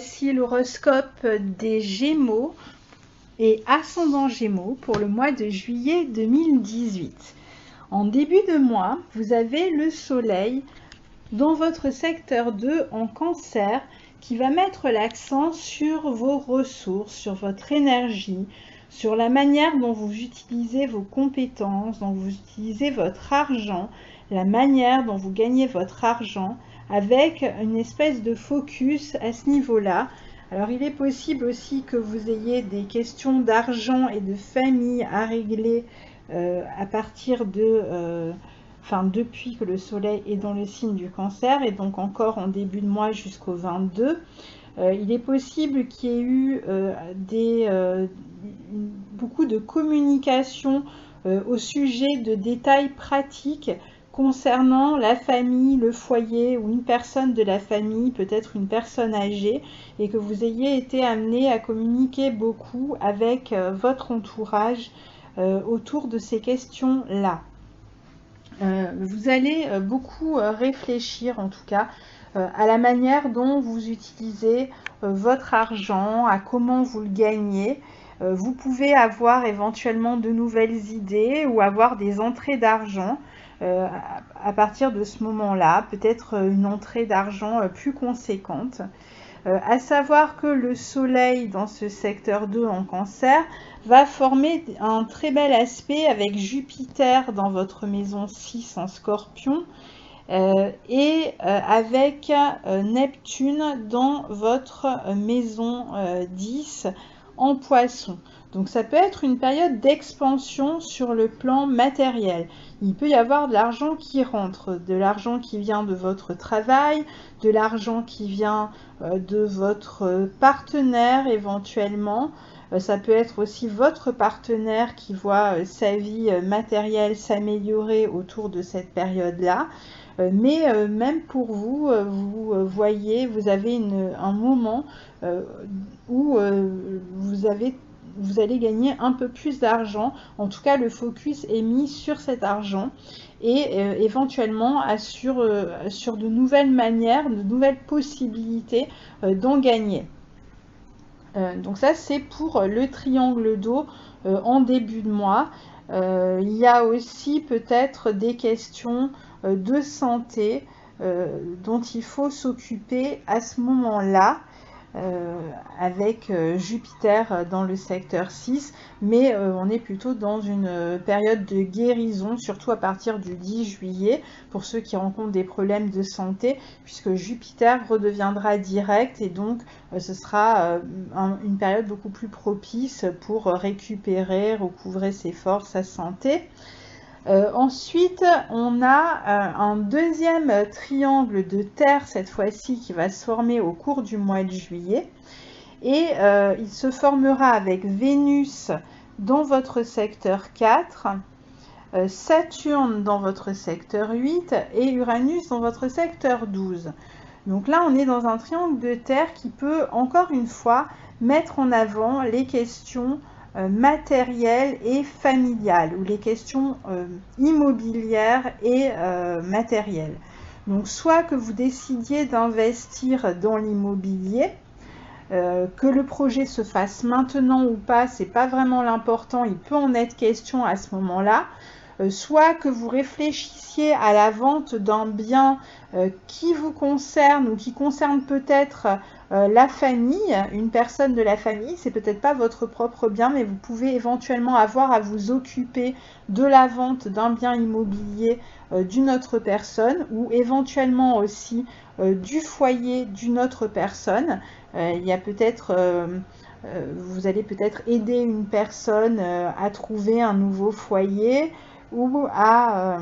voici l'horoscope des Gémeaux et ascendant Gémeaux pour le mois de juillet 2018. En début de mois, vous avez le Soleil dans votre secteur 2 en Cancer qui va mettre l'accent sur vos ressources, sur votre énergie, sur la manière dont vous utilisez vos compétences, dont vous utilisez votre argent, la manière dont vous gagnez votre argent, avec une espèce de focus à ce niveau-là. Alors il est possible aussi que vous ayez des questions d'argent et de famille à régler à partir de... depuis que le soleil est dans le signe du Cancer et donc encore en début de mois jusqu'au 22. Il est possible qu'il y ait eu beaucoup de communication au sujet de détails pratiques concernant la famille, le foyer ou une personne de la famille, peut-être une personne âgée, et que vous ayez été amené à communiquer beaucoup avec votre entourage autour de ces questions-là. Vous allez beaucoup réfléchir en tout cas à la manière dont vous utilisez votre argent, à comment vous le gagnez. Vous pouvez avoir éventuellement de nouvelles idées ou avoir des entrées d'argent à partir de ce moment-là, peut-être une entrée d'argent plus conséquente. À savoir que le soleil dans ce secteur 2 en Cancer va former un très bel aspect avec Jupiter dans votre maison 6 en Scorpion et avec Neptune dans votre maison 10 en Poisson. Donc ça peut être une période d'expansion sur le plan matériel. Il peut y avoir de l'argent qui rentre, de l'argent qui vient de votre travail, de l'argent qui vient de votre partenaire éventuellement. Ça peut être aussi votre partenaire qui voit sa vie matérielle s'améliorer autour de cette période-là. Mais même pour vous, vous voyez, vous avez un moment où vous allez gagner un peu plus d'argent. En tout cas, le focus est mis sur cet argent et éventuellement sur de nouvelles manières, de nouvelles possibilités d'en gagner. Donc ça, c'est pour le triangle d'eau en début de mois. Il y a aussi peut-être des questions de santé dont il faut s'occuper à ce moment-là. Avec Jupiter dans le secteur 6, mais on est plutôt dans une période de guérison, surtout à partir du 10 juillet, pour ceux qui rencontrent des problèmes de santé, puisque Jupiter redeviendra direct et donc ce sera une période beaucoup plus propice pour récupérer, recouvrer ses forces, sa santé. Ensuite, on a un deuxième triangle de terre, cette fois-ci, qui va se former au cours du mois de juillet. Et il se formera avec Vénus dans votre secteur 4, Saturne dans votre secteur 8 et Uranus dans votre secteur 12. Donc là, on est dans un triangle de terre qui peut, encore une fois, mettre en avant les questions matérielles et familiales, ou les questions immobilières et matérielles. Donc soit que vous décidiez d'investir dans l'immobilier, que le projet se fasse maintenant ou pas, c'est pas vraiment l'important, il peut en être question à ce moment-là. Soit que vous réfléchissiez à la vente d'un bien qui vous concerne ou qui concerne peut-être la famille, une personne de la famille, c'est peut-être pas votre propre bien, mais vous pouvez éventuellement avoir à vous occuper de la vente d'un bien immobilier d'une autre personne ou éventuellement aussi du foyer d'une autre personne. Il y a peut-être... vous allez peut-être aider une personne à trouver un nouveau foyer ou à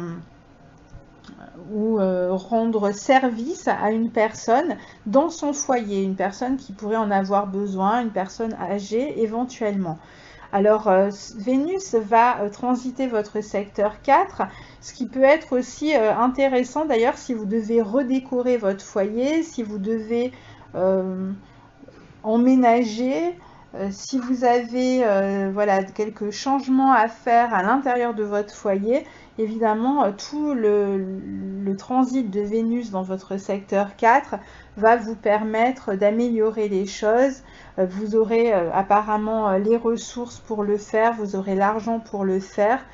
rendre service à une personne dans son foyer, une personne qui pourrait en avoir besoin, une personne âgée éventuellement. Alors, Vénus va transiter votre secteur 4, ce qui peut être aussi intéressant d'ailleurs si vous devez redécorer votre foyer, si vous devez emménager, Si vous avez voilà, quelques changements à faire à l'intérieur de votre foyer, évidemment, tout le transit de Vénus dans votre secteur 4 va vous permettre d'améliorer les choses. Vous aurez apparemment les ressources pour le faire, vous aurez l'argent pour le faire.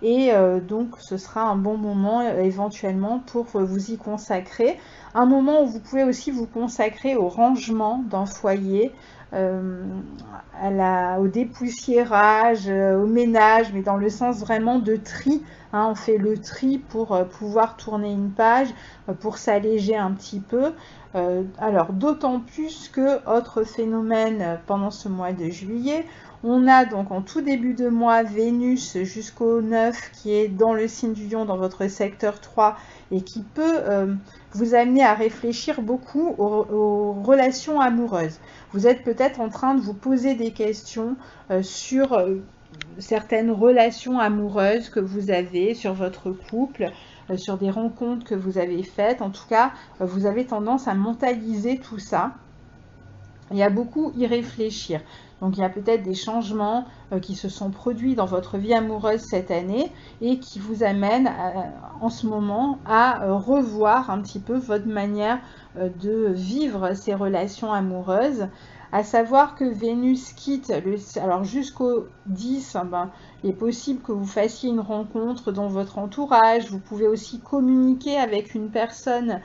Et donc ce sera un bon moment éventuellement pour vous y consacrer. Un moment où vous pouvez aussi vous consacrer au rangement d'un foyer, au dépoussiérage, au ménage, mais dans le sens vraiment de tri. Hein, on fait le tri pour pouvoir tourner une page, pour s'alléger un petit peu. Alors d'autant plus que, autre phénomène pendant ce mois de juillet, on a donc en tout début de mois Vénus jusqu'au 9 qui est dans le signe du Lion dans votre secteur 3 et qui peut vous amener à réfléchir beaucoup aux relations amoureuses. Vous êtes peut-être en train de vous poser des questions sur certaines relations amoureuses que vous avez, sur votre couple, sur des rencontres que vous avez faites. En tout cas, vous avez tendance à mentaliser tout ça et à beaucoup y réfléchir. Donc il y a peut-être des changements qui se sont produits dans votre vie amoureuse cette année et qui vous amènent en ce moment à revoir un petit peu votre manière de vivre ces relations amoureuses. À savoir que Vénus quitte, alors jusqu'au 10, il est possible que vous fassiez une rencontre dans votre entourage. Vous pouvez aussi communiquer avec une personne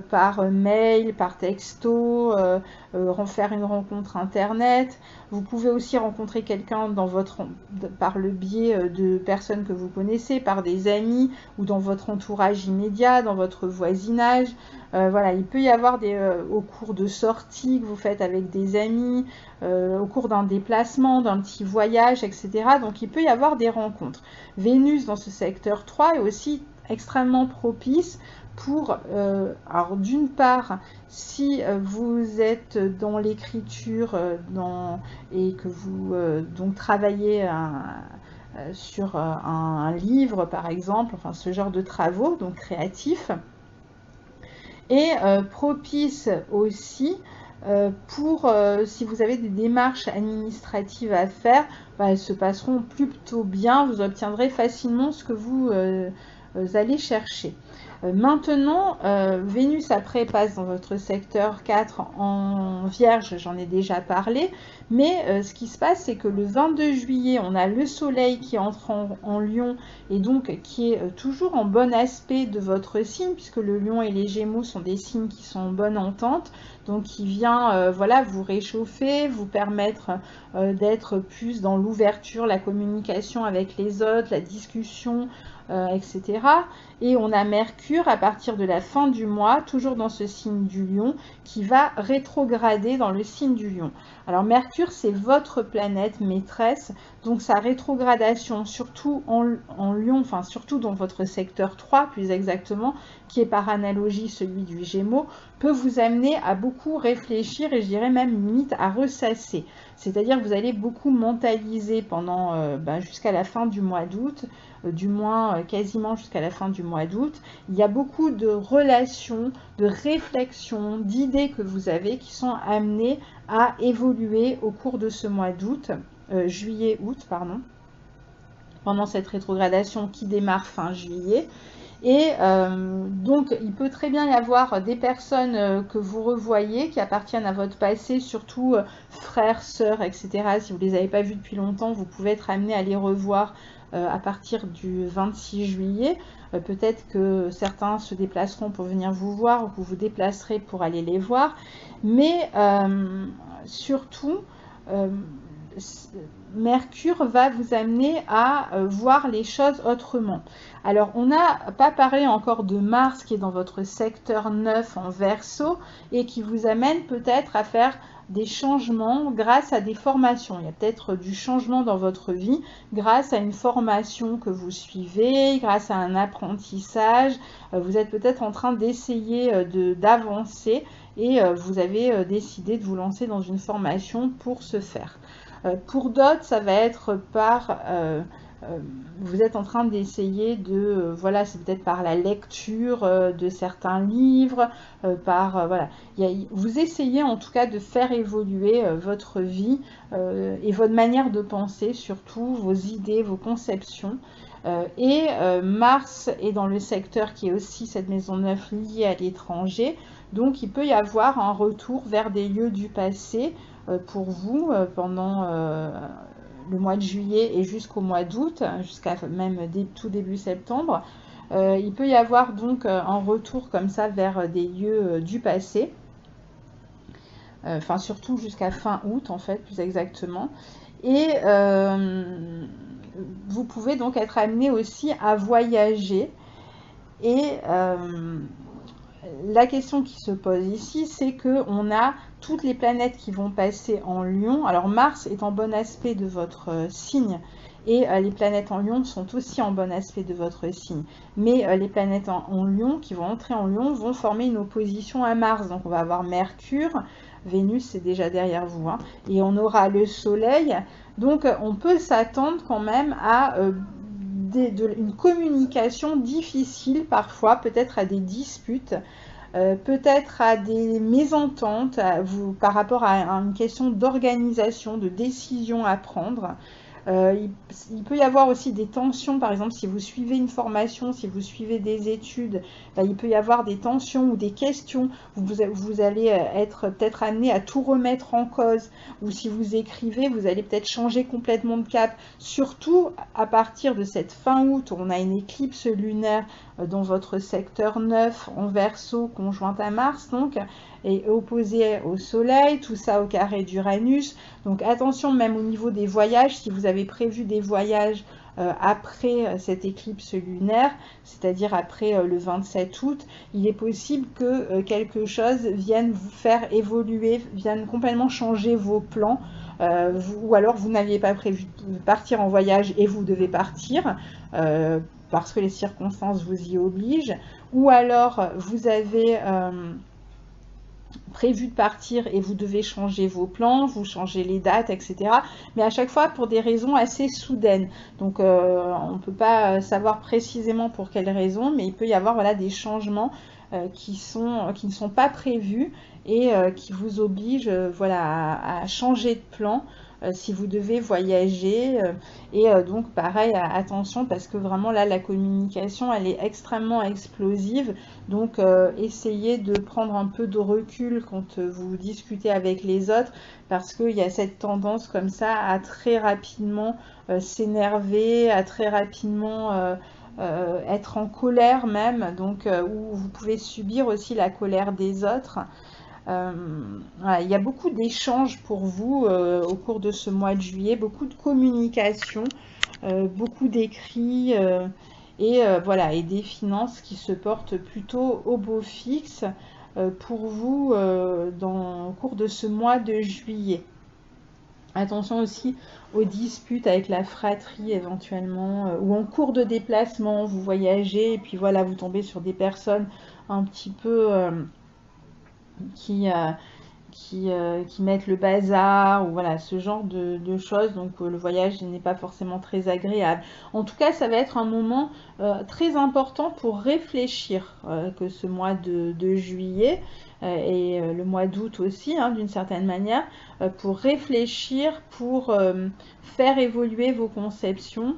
par mail, par texto, faire une rencontre internet. Vous pouvez aussi rencontrer quelqu'un par le biais de personnes que vous connaissez, par des amis ou dans votre entourage immédiat, dans votre voisinage. Voilà, il peut y avoir au cours de sorties que vous faites avec des amis, au cours d'un déplacement, d'un petit voyage, etc. Donc il peut y avoir des rencontres. Vénus dans ce secteur 3 est aussi extrêmement propice pour, alors d'une part, si vous êtes dans l'écriture et que vous donc travaillez sur un livre par exemple, enfin ce genre de travaux donc créatifs, et propice aussi pour si vous avez des démarches administratives à faire, elles se passeront plutôt bien, vous obtiendrez facilement ce que vous allez chercher. Maintenant, Vénus après passe dans votre secteur 4 en Vierge, j'en ai déjà parlé, mais ce qui se passe c'est que le 22 juillet, on a le Soleil qui entre en Lion et donc qui est toujours en bon aspect de votre signe, puisque le Lion et les Gémeaux sont des signes qui sont en bonne entente, donc qui vient voilà, vous réchauffer, vous permettre d'être plus dans l'ouverture, la communication avec les autres, la discussion, etc. Et on a Mercure à partir de la fin du mois, toujours dans ce signe du Lion, qui va rétrograder dans le signe du Lion. Alors Mercure, c'est votre planète maîtresse, donc sa rétrogradation, surtout en Lion, enfin surtout dans votre secteur 3 plus exactement, qui est par analogie celui du Gémeaux, peut vous amener à beaucoup réfléchir et je dirais même limite à ressasser. C'est-à-dire que vous allez beaucoup mentaliser pendant jusqu'à la fin du mois d'août, du moins quasiment jusqu'à la fin du mois d'août. Il y a beaucoup de relations, de réflexions, d'idées que vous avez qui sont amenées à évoluer au cours de ce mois d'août, juillet-août, pardon, pendant cette rétrogradation qui démarre fin juillet. Et donc, il peut très bien y avoir des personnes que vous revoyez, qui appartiennent à votre passé, surtout frères, sœurs, etc. Si vous ne les avez pas vus depuis longtemps, vous pouvez être amené à les revoir à partir du 26 juillet. Peut-être que certains se déplaceront pour venir vous voir ou que vous vous déplacerez pour aller les voir. Mais surtout, Mercure va vous amener à voir les choses autrement. Alors, on n'a pas parlé encore de Mars qui est dans votre secteur 9 en Verseau et qui vous amène peut-être à faire des changements grâce à des formations. Il y a peut-être du changement dans votre vie grâce à une formation que vous suivez, grâce à un apprentissage. Vous êtes peut-être en train d'essayer d'avancer et vous avez décidé de vous lancer dans une formation pour ce faire. Pour d'autres, ça va être par vous êtes en train d'essayer de, voilà, c'est peut-être par la lecture de certains livres, voilà, vous essayez en tout cas de faire évoluer votre vie et votre manière de penser, surtout vos idées, vos conceptions. Mars est dans le secteur qui est aussi cette maison 9 liée à l'étranger, donc il peut y avoir un retour vers des lieux du passé pour vous pendant le mois de juillet et jusqu'au mois d'août, jusqu'à même tout début septembre. Il peut y avoir donc un retour comme ça vers des lieux du passé, enfin surtout jusqu'à fin août en fait, plus exactement. Et vous pouvez donc être amené aussi à voyager. Et la question qui se pose ici, c'est qu'on a toutes les planètes qui vont passer en Lion. Alors Mars est en bon aspect de votre signe et les planètes en Lion sont aussi en bon aspect de votre signe. Mais les planètes en Lion qui vont entrer en Lion vont former une opposition à Mars. Donc on va avoir Mercure, Vénus c'est déjà derrière vous, hein, et on aura le Soleil. Donc on peut s'attendre quand même à une communication difficile parfois, peut-être à des disputes, peut-être à des mésententes par rapport à une question d'organisation, de décision à prendre. Il peut y avoir aussi des tensions, par exemple si vous suivez une formation, si vous suivez des études, il peut y avoir des tensions ou des questions où vous allez être peut-être amené à tout remettre en cause, ou si vous écrivez, vous allez peut-être changer complètement de cap, surtout à partir de cette fin août, on a une éclipse lunaire dans votre secteur 9 en Verseau, conjointe à Mars, donc, et opposé au Soleil, tout ça au carré d'Uranus. Donc attention même au niveau des voyages, si vous avez prévu des voyages après cette éclipse lunaire, c'est-à-dire après le 27 août, il est possible que quelque chose vienne vous faire évoluer, vienne complètement changer vos plans, ou alors vous n'aviez pas prévu de partir en voyage et vous devez partir, parce que les circonstances vous y obligent, ou alors vous avez prévu de partir et vous devez changer vos plans, vous changez les dates, etc. Mais à chaque fois pour des raisons assez soudaines. Donc on ne peut pas savoir précisément pour quelles raisons, mais il peut y avoir voilà, des changements qui ne sont pas prévus et qui vous obligent voilà, à changer de plan si vous devez voyager. Donc pareil, attention parce que vraiment là la communication elle est extrêmement explosive. Donc essayez de prendre un peu de recul quand vous discutez avec les autres parce qu'il y a cette tendance comme ça à très rapidement s'énerver, à très rapidement être en colère même, donc où vous pouvez subir aussi la colère des autres. Voilà, il y a beaucoup d'échanges pour vous au cours de ce mois de juillet, beaucoup de communication, beaucoup d'écrits voilà, et des finances qui se portent plutôt au beau fixe pour vous au cours de ce mois de juillet. Attention aussi aux disputes avec la fratrie éventuellement, ou en cours de déplacement, vous voyagez et puis voilà, vous tombez sur des personnes un petit peu qui mettent le bazar ou voilà ce genre de choses, donc le voyage n'est pas forcément très agréable. En tout cas ça va être un moment très important pour réfléchir que ce mois de juillet et le mois d'août aussi hein, d'une certaine manière pour réfléchir, pour faire évoluer vos conceptions.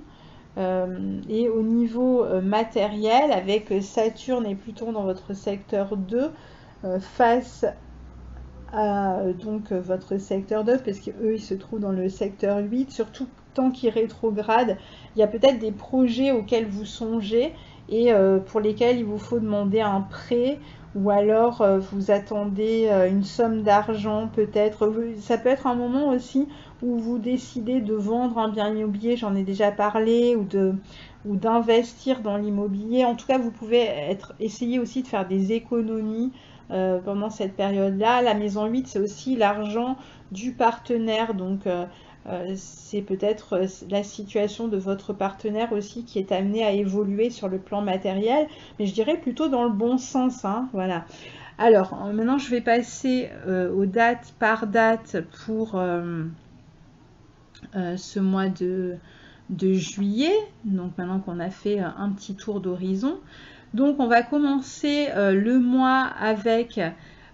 Et au niveau matériel avec Saturne et Pluton dans votre secteur 2 face à donc votre secteur 2 parce qu'eux ils se trouvent dans le secteur 8, surtout tant qu'ils rétrogradent, il y a peut-être des projets auxquels vous songez et pour lesquels il vous faut demander un prêt ou alors vous attendez une somme d'argent peut-être. Ça peut être un moment aussi où vous décidez de vendre un bien immobilier, j'en ai déjà parlé, ou d'investir dans l'immobilier. En tout cas, vous pouvez essayer aussi de faire des économies pendant cette période-là. La maison 8, c'est aussi l'argent du partenaire, donc c'est peut-être la situation de votre partenaire aussi qui est amenée à évoluer sur le plan matériel, mais je dirais plutôt dans le bon sens, hein, voilà. Alors, maintenant je vais passer aux dates par date pour ce mois de juillet. Donc maintenant qu'on a fait un petit tour d'horizon. Donc on va commencer le mois avec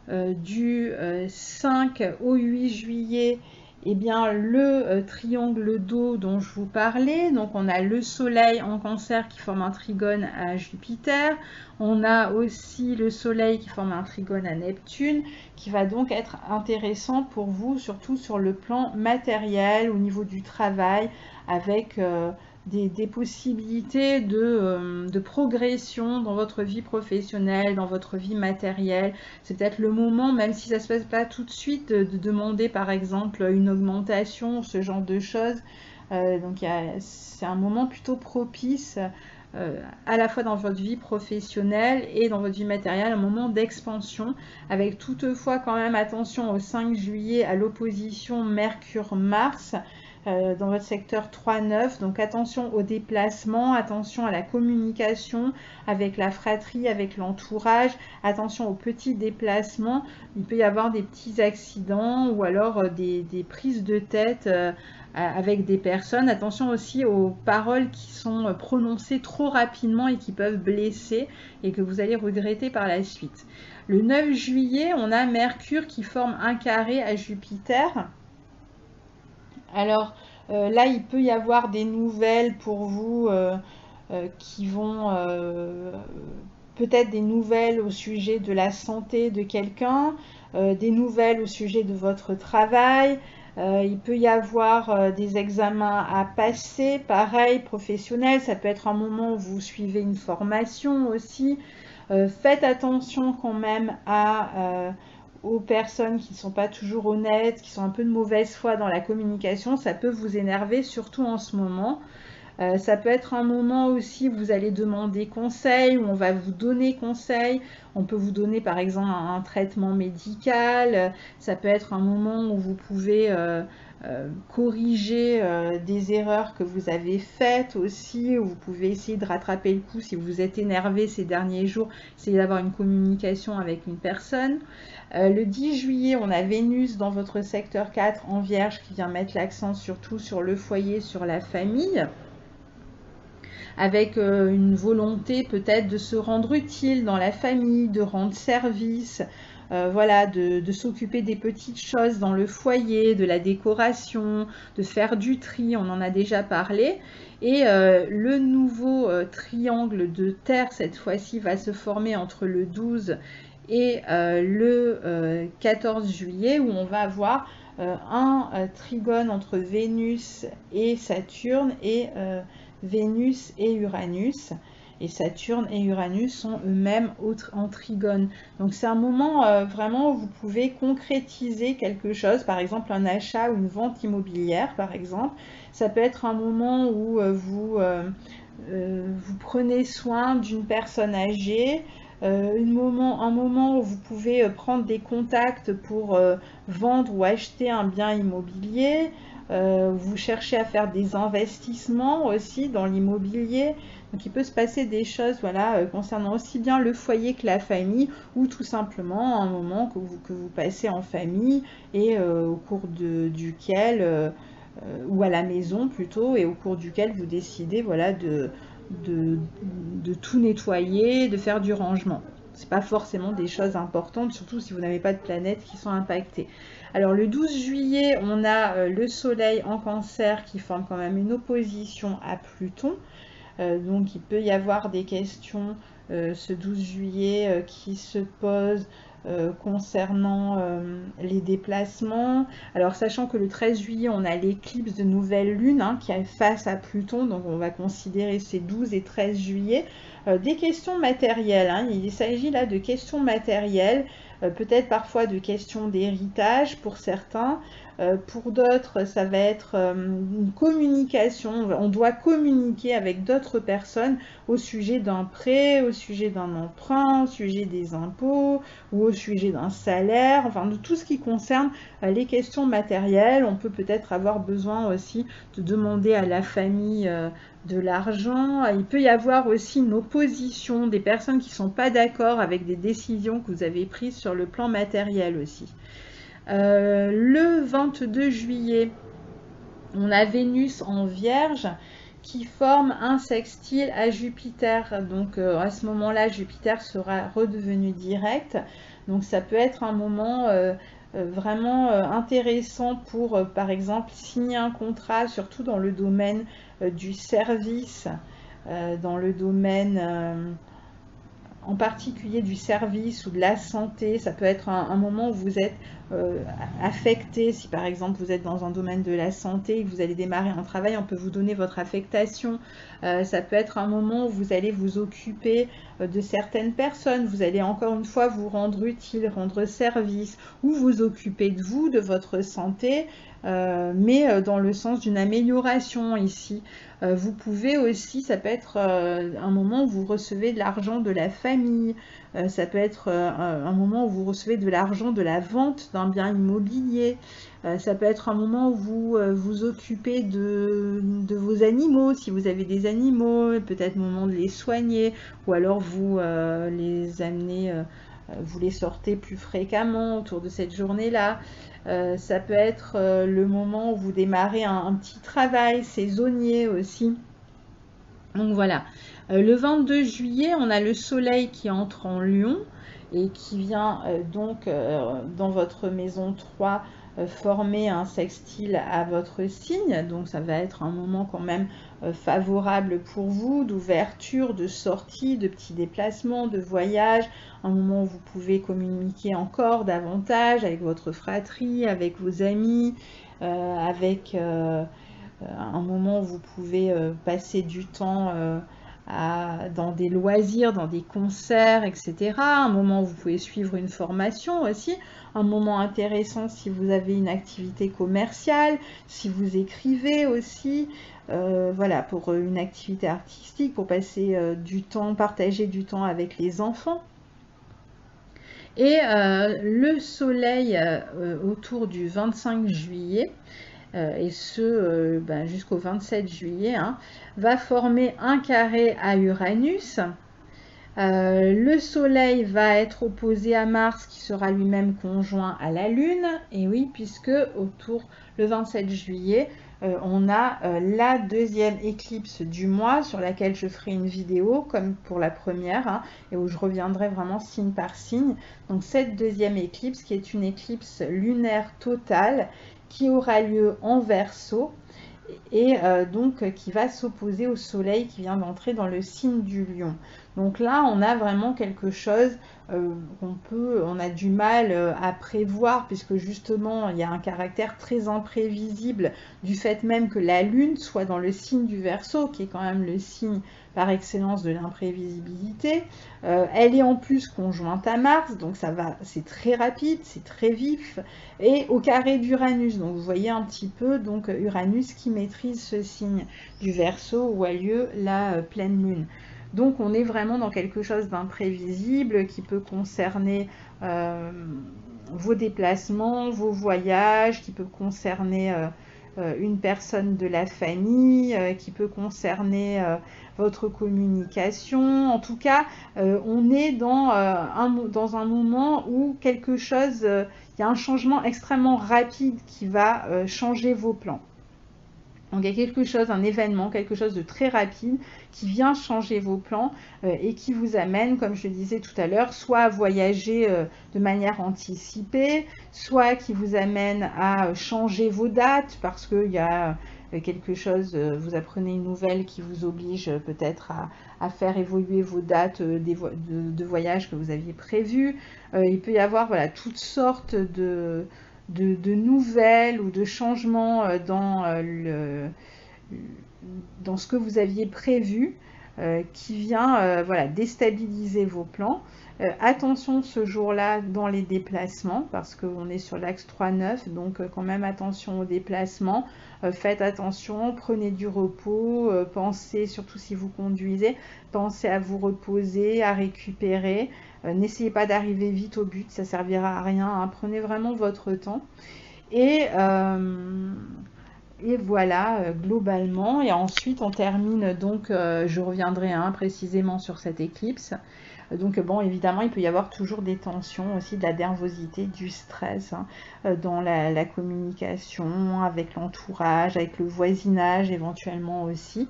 du 5 au 8 juillet, eh bien, le triangle d'eau dont je vous parlais. Donc on a le soleil en cancer qui forme un trigone à Jupiter. On a aussi le soleil qui forme un trigone à Neptune, qui va donc être intéressant pour vous, surtout sur le plan matériel, au niveau du travail, avec des possibilités de progression dans votre vie professionnelle, dans votre vie matérielle. C'est peut-être le moment, même si ça ne se passe pas tout de suite, de demander par exemple une augmentation, ce genre de choses. Donc c'est un moment plutôt propice à la fois dans votre vie professionnelle et dans votre vie matérielle, un moment d'expansion, avec toutefois quand même attention au 5 juillet à l'opposition Mercure-Mars, dans votre secteur 3-9, donc attention aux déplacements, attention à la communication avec la fratrie, avec l'entourage, attention aux petits déplacements, il peut y avoir des petits accidents ou alors des prises de tête avec des personnes. Attention aussi aux paroles qui sont prononcées trop rapidement et qui peuvent blesser et que vous allez regretter par la suite. Le 9 juillet, on a Mercure qui forme un carré à Jupiter. Alors là, il peut y avoir des nouvelles pour vous qui vont peut-être des nouvelles au sujet de la santé de quelqu'un, des nouvelles au sujet de votre travail. Il peut y avoir des examens à passer, pareil, professionnels. Ça peut être un moment où vous suivez une formation aussi. Faites attention quand même aux personnes qui ne sont pas toujours honnêtes, qui sont un peu de mauvaise foi dans la communication. Ça peut vous énerver, surtout en ce moment. Ça peut être un moment aussi où vous allez demander conseil, où on va vous donner conseil. On peut vous donner par exemple un traitement médical. Ça peut être un moment où vous pouvez corriger des erreurs que vous avez faites aussi, où vous pouvez essayer de rattraper le coup si vous êtes énervé ces derniers jours, essayez d'avoir une communication avec une personne. Le 10 juillet, on a Vénus dans votre secteur 4 en Vierge qui vient mettre l'accent surtout sur le foyer, sur la famille, avec une volonté peut-être de se rendre utile dans la famille, de rendre service, voilà, de s'occuper des petites choses dans le foyer, de la décoration, de faire du tri, on en a déjà parlé. Et le nouveau triangle de terre, cette fois-ci, va se former entre le 12 et le 14 juillet, où on va avoir un trigone entre Vénus et Saturne et Vénus et Uranus. Et Saturne et Uranus sont eux-mêmes en trigone. Donc c'est un moment vraiment où vous pouvez concrétiser quelque chose, par exemple un achat ou une vente immobilière par exemple. Ça peut être un moment où vous prenez soin d'une personne âgée, un moment où vous pouvez prendre des contacts pour vendre ou acheter un bien immobilier. Vous cherchez à faire des investissements aussi dans l'immobilier. Donc il peut se passer des choses voilà, concernant aussi bien le foyer que la famille, ou tout simplement un moment que vous passez en famille et au cours duquel, ou à la maison plutôt, et au cours duquel vous décidez voilà, de tout nettoyer, de faire du rangement. C'est pas forcément des choses importantes, surtout si vous n'avez pas de planètes qui sont impactées. Alors le 12 juillet, on a le soleil en cancer qui forme quand même une opposition à Pluton. Donc il peut y avoir des questions ce 12 juillet qui se posent concernant les déplacements. Alors sachant que le 13 juillet, on a l'éclipse de nouvelle lune qui est face à Pluton, donc on va considérer ces 12 et 13 juillet. Des questions matérielles, il s'agit là de questions matérielles, peut-être parfois de questions d'héritage pour certains. Pour d'autres, ça va être une communication. On doit communiquer avec d'autres personnes au sujet d'un prêt, au sujet d'un emprunt, au sujet des impôts ou au sujet d'un salaire, enfin de tout ce qui concerne les questions matérielles. On peut peut-être avoir besoin aussi de demander à la famille de l'argent. Il peut y avoir aussi une opposition, des personnes qui ne sont pas d'accord avec des décisions que vous avez prises sur le plan matériel aussi. Le 22 juillet, on a Vénus en Vierge qui forme un sextile à Jupiter. Donc à ce moment-là, Jupiter sera redevenu direct. Donc ça peut être un moment vraiment intéressant pour, par exemple, signer un contrat, surtout dans le domaine du service, dans le domaine en particulier du service ou de la santé. Ça peut être un moment où vous êtes affecté. Si par exemple vous êtes dans un domaine de la santé et que vous allez démarrer un travail, on peut vous donner votre affectation. Ça peut être un moment où vous allez vous occuper de certaines personnes. Vous allez encore une fois vous rendre utile, rendre service, ou vous occuper de vous, de votre santé, mais dans le sens d'une amélioration ici. Vous pouvez aussi, ça peut être un moment où vous recevez de l'argent de la famille, ça peut être un moment où vous recevez de l'argent de la vente d'un bien immobilier, ça peut être un moment où vous vous occupez de vos animaux, si vous avez des animaux, peut-être le moment de les soigner, ou alors vous les amenez, vous les sortez plus fréquemment autour de cette journée-là. Ça peut être le moment où vous démarrez un petit travail saisonnier aussi. Donc voilà. Le 22 juillet, on a le soleil qui entre en Lion et qui vient donc dans votre maison 3 former un sextile à votre signe. Donc ça va être un moment quand même favorable pour vous, d'ouverture, de sortie, de petits déplacements, de voyages, un moment où vous pouvez communiquer encore davantage avec votre fratrie, avec vos amis, avec un moment où vous pouvez passer du temps dans des loisirs, dans des concerts, etc. Un moment où vous pouvez suivre une formation aussi. Un moment intéressant si vous avez une activité commerciale, si vous écrivez aussi. Voilà, pour une activité artistique, pour passer du temps, partager du temps avec les enfants. Et le soleil autour du 25 juillet, et ce jusqu'au 27 juillet, hein, va former un carré à Uranus. Le soleil va être opposé à Mars qui sera lui-même conjoint à la Lune. Et oui, puisque autour le 27 juillet, on a la deuxième éclipse du mois sur laquelle je ferai une vidéo comme pour la première, hein, et où je reviendrai vraiment signe par signe. Donc cette deuxième éclipse qui est une éclipse lunaire totale qui aura lieu en Verseau et donc qui va s'opposer au soleil qui vient d'entrer dans le signe du Lion. Donc là, on a vraiment quelque chose on a du mal à prévoir, puisque justement, il y a un caractère très imprévisible du fait même que la Lune soit dans le signe du Verseau, qui est quand même le signe par excellence de l'imprévisibilité. Elle est en plus conjointe à Mars, donc c'est très rapide, c'est très vif, et au carré d'Uranus. Donc vous voyez un petit peu donc Uranus qui maîtrise ce signe du Verseau où a lieu la pleine lune. Donc on est vraiment dans quelque chose d'imprévisible qui peut concerner vos déplacements, vos voyages, qui peut concerner une personne de la famille, qui peut concerner votre communication. En tout cas, on est dans un moment où quelque chose, il y a un changement extrêmement rapide qui va changer vos plans. Donc il y a quelque chose, un événement, quelque chose de très rapide qui vient changer vos plans et qui vous amène, comme je le disais tout à l'heure, soit à voyager de manière anticipée, soit qui vous amène à changer vos dates parce qu'il y a quelque chose, vous apprenez une nouvelle qui vous oblige peut-être à faire évoluer vos dates de voyage que vous aviez prévues. Il peut y avoir voilà, toutes sortes de nouvelles ou de changements dans ce que vous aviez prévu qui vient voilà, déstabiliser vos plans. Attention ce jour-là dans les déplacements parce qu'on est sur l'axe 3-9, donc quand même attention aux déplacements. Faites attention, prenez du repos, pensez, surtout si vous conduisez, pensez à vous reposer, à récupérer. N'essayez pas d'arriver vite au but, ça servira à rien, hein. Prenez vraiment votre temps. Et voilà, globalement. Et ensuite, on termine donc, je reviendrai précisément sur cette éclipse. Donc bon, évidemment, il peut y avoir toujours des tensions, aussi de la nervosité, du stress hein, dans la communication, avec l'entourage, avec le voisinage éventuellement aussi.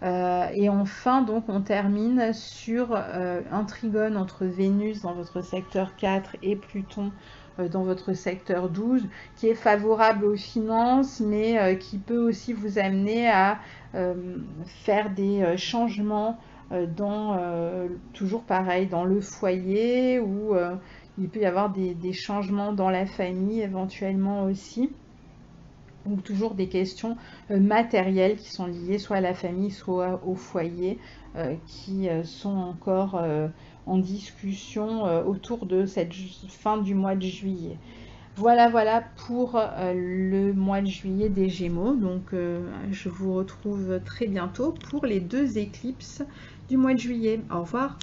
Et enfin, donc, on termine sur un trigone entre Vénus dans votre secteur 4 et Pluton dans votre secteur 12, qui est favorable aux finances, mais qui peut aussi vous amener à faire des changements toujours pareil, dans le foyer, ou il peut y avoir des changements dans la famille éventuellement aussi, ou toujours des questions matérielles qui sont liées soit à la famille, soit au foyer, qui sont encore en discussion autour de cette fin du mois de juillet. Voilà pour le mois de juillet des Gémeaux. Donc je vous retrouve très bientôt pour les 2 éclipses du mois de juillet. Au revoir.